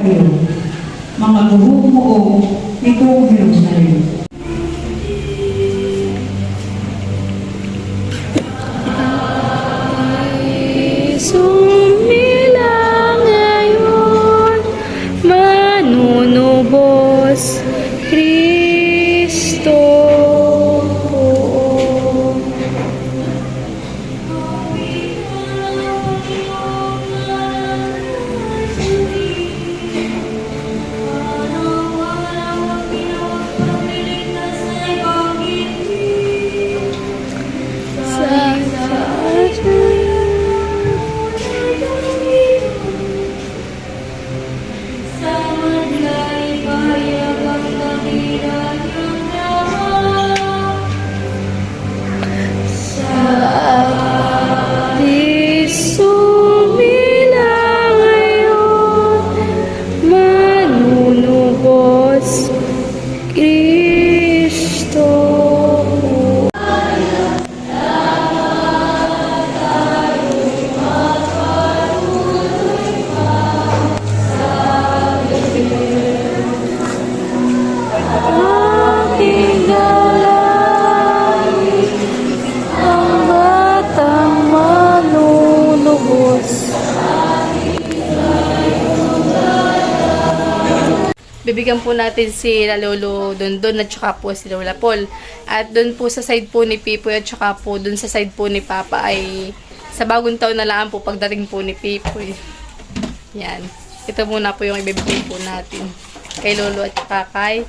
mga bumubuo nitong Jerusalem. Sumilang ngayon, manunubos, Kristo po. Sumilang ngayon, manunubos, Kristo. Aking dalangin, ang batang manunubos. Bibigyan po natin si Lolo Dondon at saka po si Lola Paul. At doon po sa side po ni Pipoy at saka po doon sa side po ni Papa ay sa bagong taon na lang po pagdating po ni Pipoy. Yan. Ito muna po yung ibibigay po natin kay Lolo at saka kay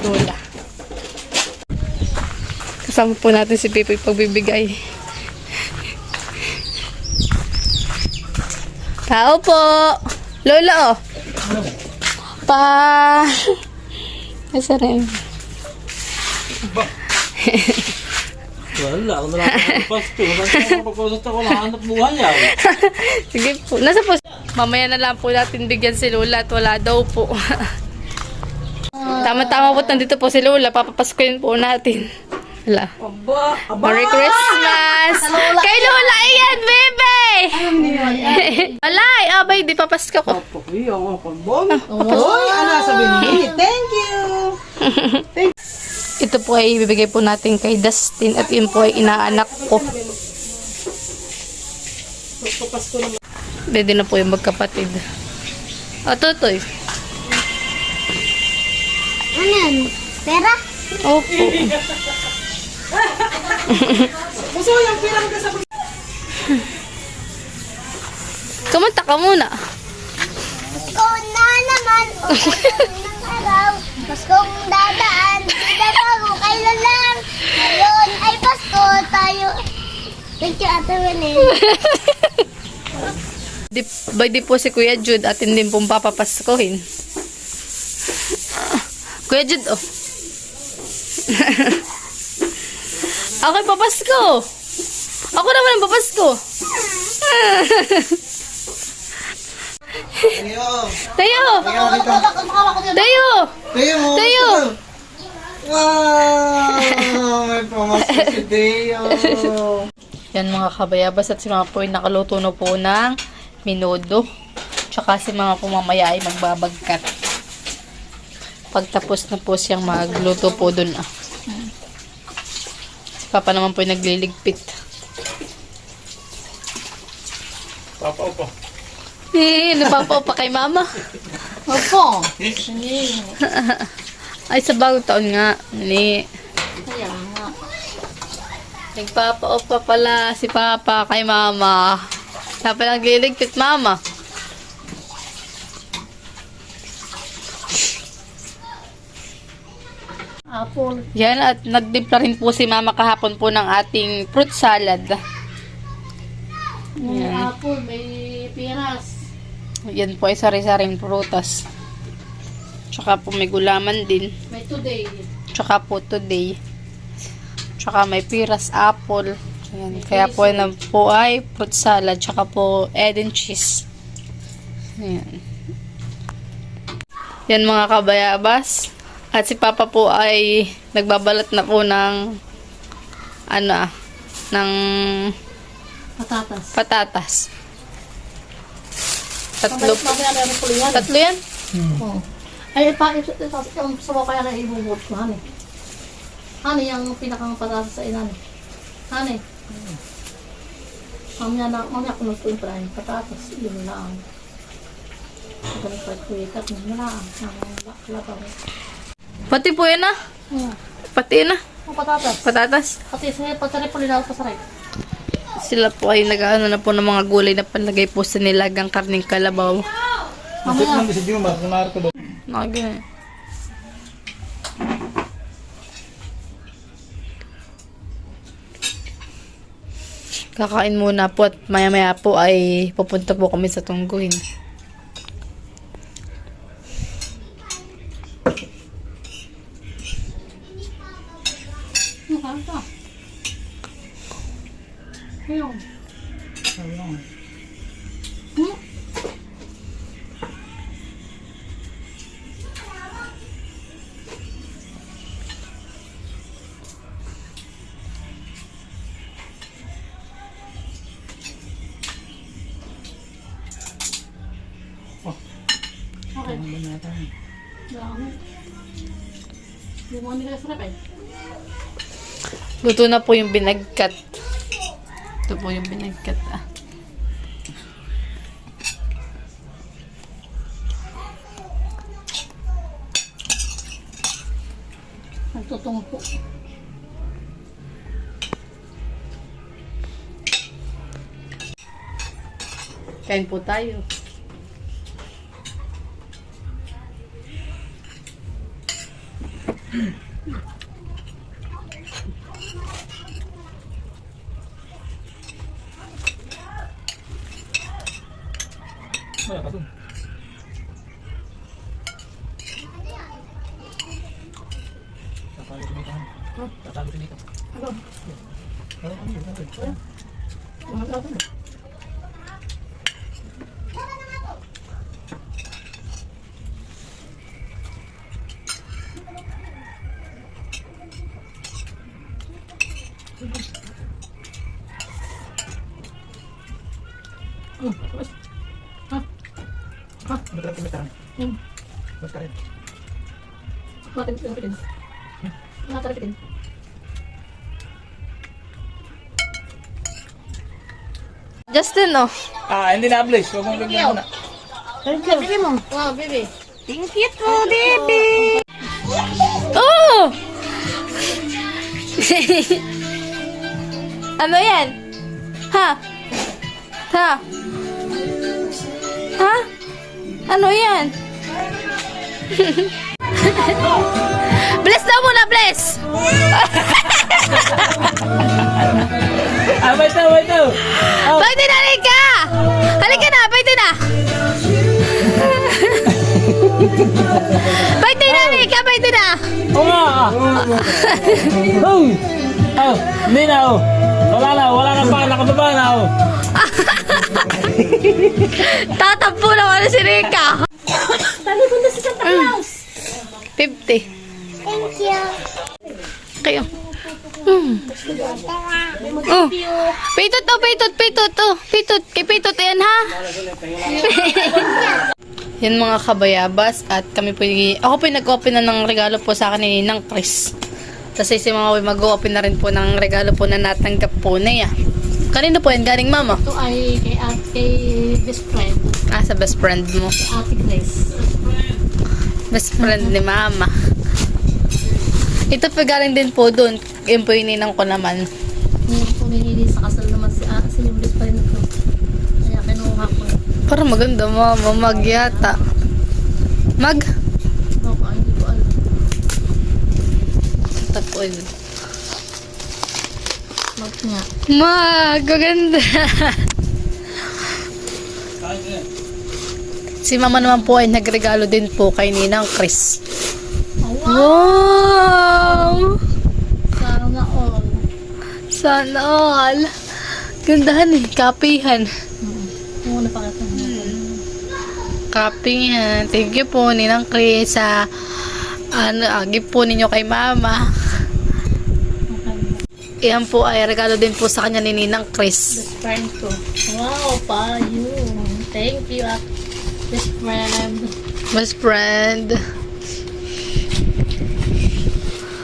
Lola. Kasama po natin si Pipoy pagbibigay. Tao po! Lola, oh! Asa na yun? Wala, ako na lang pasto. Pagpapasot ako, nahanap buhay yan. Sige po. Nasa po? Mamaya na lang po natin bigyan si Lola at wala daw po. Tama-tama po, nandito po si Lola. Papapaskuin po natin. Wala. Merry Christmas! Kay Lola, iyan, bebe! Alay, abay, di papasko ko. Oy, ano sabihin? Thank you! Ito po ay ibibigay po natin kay Dustin at yun po ay inaanak ko. Pwede na po yung magkapatid. O, Totoy. Ano yan? Pera? Opo. Puso yung pirang ka sa... Kumanta ka muna. Ikaw na naman. Ng araw. Paskong dadaan. Tidak ako kailan lang. Ngayon ay Pasko tayo. Thank you, Ate Winnie. Di po si Kuya Jude at hindi pong papapaskuhin. Kuya Jude, oh. Ako'y papasko. Ako naman ang papasko. Tayo! Tayo! Tayo! Wow! May pamasko si Deo. Yan mga kabayabas at si mga po ay nakaluto na po ng minudo. Tsaka si mga pumamaya ay magbabagkat. Pagtapos na po siyang magluto po dun. Si Papa naman po ay nagliligpit. Papa, opo. Napapao pa kay Mama. Opo. Ay, sa bagong taon nga. Kaya nga. Nagpapao pa pala si Papa kay Mama. Kaya pala nagliligpit Mama. Apple. Yan, at nagdimpla rin po si Mama kahapon po ng ating fruit salad. May apple, may piras. Yan po ay sari-saring prutas. Tsaka po may gulaman din. May today. Tsaka po today. Tsaka may piras, apple. Ayan. Kaya po na po ay fruit salad. Tsaka po egg and cheese. Ayan. Yan mga kabayabas. At si Papa po ay nagbabalat na po ng ng Patatas. patatas. Tatlo. Mamaya meron po yan. Tatlo yan? Oo. Ay, yung sabaw kaya na ibubot ko, hani. Hani, yung pinakang patatas sa inan. Hani. Mamaya ko nagpo yung praing patatas. Yun na ang. Ganun pa ito ikat. Yun na ang. Labaw. Pati po yan ah. Pati yan ah. Ang patatas. Patatas. Pati sa patatas po nila pa sa right. Sila po ay nag-ano na po ng mga gulay na palagay po sa nilagang karning kalabaw. Masip lang si Juma, kunwari ko doon. Nakagaya. Kakain muna po at maya-maya po ay pupunta po kami sa Tungguhin. Ano ka? Ayun. Okay. Dami. Hindi mo nila sarap eh. Luto na po yung binagkat. Ito po yung binagkat ah. Nagtutungpo. Kain po tayo. Wala ka doon. Tatalo ko dito. Tatalo ko dito. Betul kita. Betul. Matin. Matin. Justin, oh. Hindi na please. Huwag mong bigyan muna. Bili mo. Wow, baby. Thank you po, baby. Oh! Ano yan? Ha? Ha? Ha? Ano yan? Bless daw muna, bless! Wait daw. Pwede na, halika! Halika na, pwede na! Pwede na, halika, pwede na! Oo nga. Hindi na oh. Wala na pa. Nakababa na oh. Tatampo naman si Rika. Tali ko na si Santa Claus. 50. Thank you. Kayo. Oh. Pitot to, pitot to. Pitot. Kay pitot yan ha. Yan mga kabayabas at kami po ako po nag-open na ng regalo po sa akin ni Ninang Chris. Tapos si mga mag-open na rin po ng regalo po na natanggap po niya. Kanino po yan? Galing mama? Ito ay kay best friend. Ah, sa best friend mo. Si Ate Grace. Best friend ni mama. Ito po galing din po doon. Yun po yung ninang ko naman. Ngayon po minili sa kasal naman si yung best friend ko. Kaya kinuha ko. Parang maganda mama. Mag yata. Mag? Ako, hindi ko alam. Ito po yun. Mag nga. Mag! Maganda. Si mama naman po ay nagregalo din po kay Ninang Chris. Wow! Sana all. Sana all. Gandahan eh. Kapihan. Muna pa kita. Kapihan. Thank you po Ninang Chris sa gift po ninyo kay mama. Iyan po ay regalo din po sa kanya ni Ninang Chris. Best friend ko. Wow, pa you. Thank you, best friend. Best friend.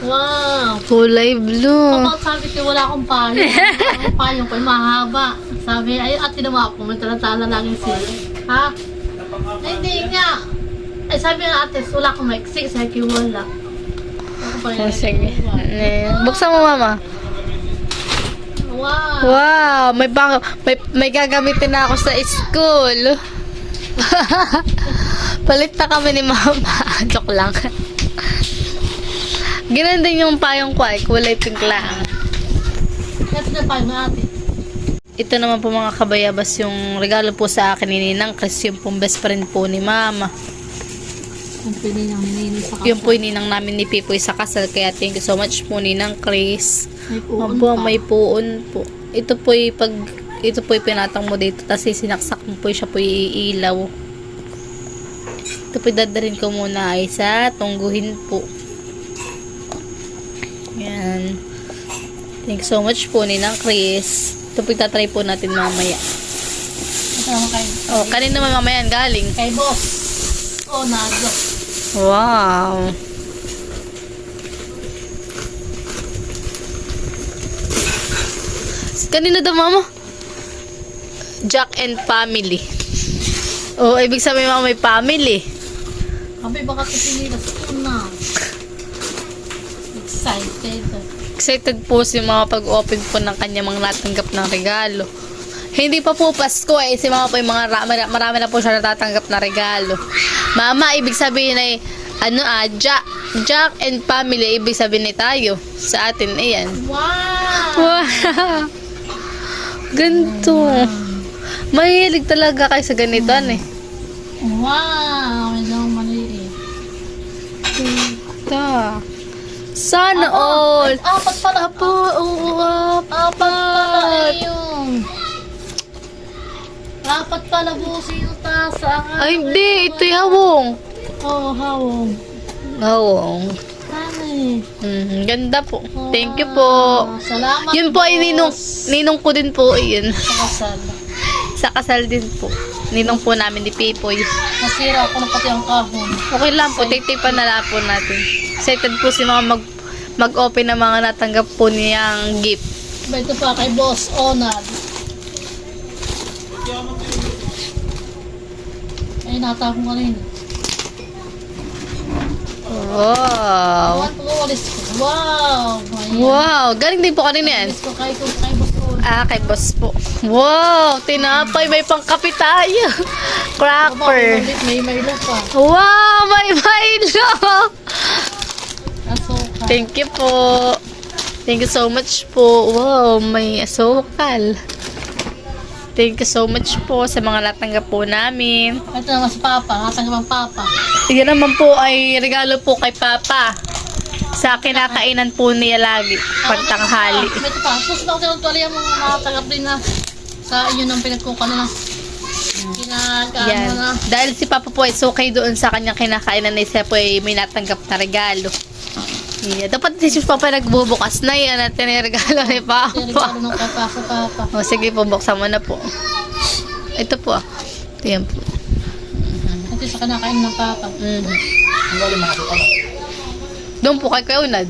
Wow. Kulay blue. Kapag sabi ko, wala akong payong. Ang payong ko ay mahaba. Sabi, ay, at tinawa ko, may talatala lang yung sila. Ha? Ay, hindi nga. Ay, sabi nga ate, wala akong maiksi. Sabi ko, wala. Ako pa rin. Oh, sige. Buksan mo, mama. Wow. Wow, may gagamitin na ako sa school. Palit na kami ni mama. Joke lang. Ganun din yung payong ko ay kulay pink lang. Ito na payong na ate. Ito naman po mga kabayabas yung regalo po sa akin ni Ninang Chris, yung pong best friend po ni mama. Yung pininang hinini sa kasal. Yung po yung ninang namin ni Pipoy sa kasal, kaya thank you so much po Ninang Chris. May puon Opo, pa. may puon po. Ito po yung pinatang mo dito, tapos sinaksak mo po siya po iilaw. Ito po dadalhin ko muna ay sa tungguhin po. Yan. Thank you so much po Ninang Chris. Ito po itatry po natin mamaya. Ito naman kay, Oh, kanina naman mamaya yan galing. kay boss. Oh, nado. Wow. Kanina daw mama? Jack and family. Oh, ibig sabihin mama may family. Sabi, baka tipinila sa una. Excited. Excited po si mama pag-open po ng kanya mga natanggap ng regalo. Hindi pa po Pasko eh. Si mama po yung marami na po siya natatanggap na regalo. Mama, ibig sabihin ay Jack and family. Ibig sabihin ay tayo. Sa atin, ayan. Wow! Wow! Ganito. Mahilig talaga kayo sa ganito, eh. Wow! Medyo maliit. Ta. Sana all. Apat pala po. Oo, Apat pala yung. Apat pala po yung tasa. Ay, hindi. Ito yung hawong. Oh, hawong. Hawong. Honey. Ganda po. Thank you po. Salamat. Yun po ay boss. ninong ko din po. Yun. Sa kasal. Sa kasal din po. Ninong po namin ni Pipoy. Nasira ako na pati ang kahon. Okay lang po. Titipan na lang po natin. Excited po si mga mag-open ng mga natanggap po niyang gift. Ito pa kay Boss Onad. Ay, natapong ka rin. Wow. Walis ko. Wow! Ayan. Wow. Galing din po kanina yan. Walis ko kay Boss Onad. Kay boss po. Wow. Tinapay. May pangkapi tayo. Cracker. May Milo pa. Wow. May Milo. Asuka. Thank you po. Thank you so much po. Wow. May asukal. Thank you so much po sa mga natanggap po namin. Ito naman si Papa. Natanggap ang Papa. Yan naman po ay regalo po kay Papa. Sa kinakainan po niya lagi. Pagtanghali. May ito pa. Puso na ako ng tuwalya mo nakatanggap din na sa inyo nang pinagkuka na. Yan. Kinagaano na. Dahil si Papa po ay okay doon sa kanyang kinakainan na siya po ay may natanggap na regalo. Yeah. Dapat si Papa nagbubukas na yan at regalo ni Papa. Regalo ng Papa sa Papa. O sige po, buksan mo na po. Ito po. Ito yan po. Ito sa kinakain ng Papa. Doon po kay Kaunad.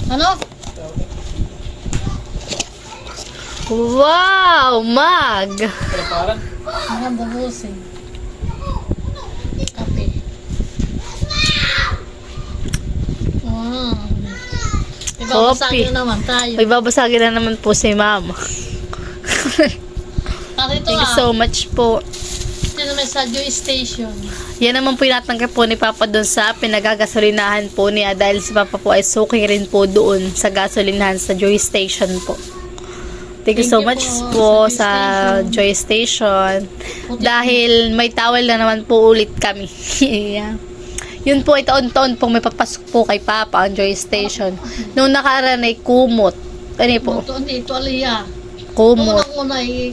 Ano? Wow! Mag! Ang ganda busing. Kape. Wow. Ibabasagin na naman tayo. May babasagin na naman po si Mama. At ito Thank you so much po. Ito naman sa Joy Station. Yan naman po yung natanggap po ni Papa doon sa pinagagasolinahan po niya dahil si Papa po ay suki rin po doon sa gasolinahan sa Joy Station po. Thank you so Thank you much po po sa sa Joy Station. Dahil may towel na naman po ulit kami. Yeah. Yun po ay taon-taon pong may papasok po kay Papa ang Joy Station. Nung nakaraan ay kumot. Ano po? Ito, hindi, tuwalya. Kumot. Unang-una ay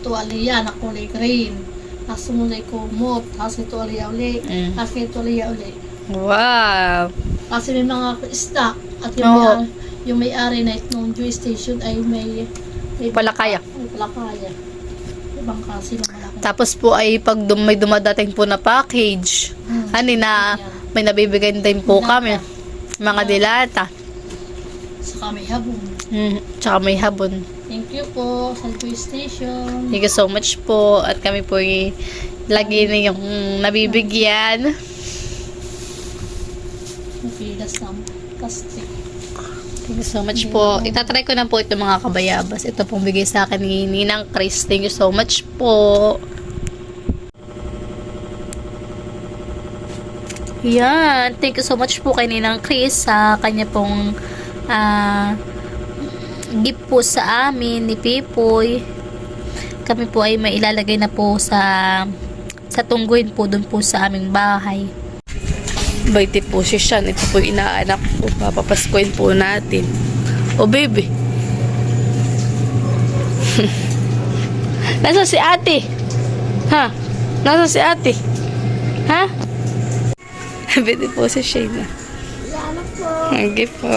tuwalya na kulay green. Tapos sumunod ko mot. Tapos ito uli. Tapos ito uli. Wow. Kasi may mga isda. At Oo. yung may-ari na itong Joy Station ay may Palakaya. May palakaya. Ibang kasi ng malaki. Tapos po ay pag may dumadating po na package, na may nabibigay din po kami. Mga dilata. Saka may habong. Tsaka may habon. Thank you po sa Joy Station. Thank you so much po. At kami po ay lagi na yung nabibigyan. Napilas ng plastic. Thank you so much po. Itatry ko na po ito mga kabayabas. Ito pong bigay sa akin ni Ninang Chris. Thank you so much po. Yan. Thank you so much po kay Ninang Chris sa kanya pong gift po sa amin ni Pipoy. Kami po ay mailalagay na po sa tungguin po dun po sa aming bahay. Baiti po si Sean. Ito po inaanak po. Papapaskuin po natin. O baby. Nasaan si ate? Ha? Nasaan si ate? Ha? Baiti po si Shayna. Salamat po. Okay po.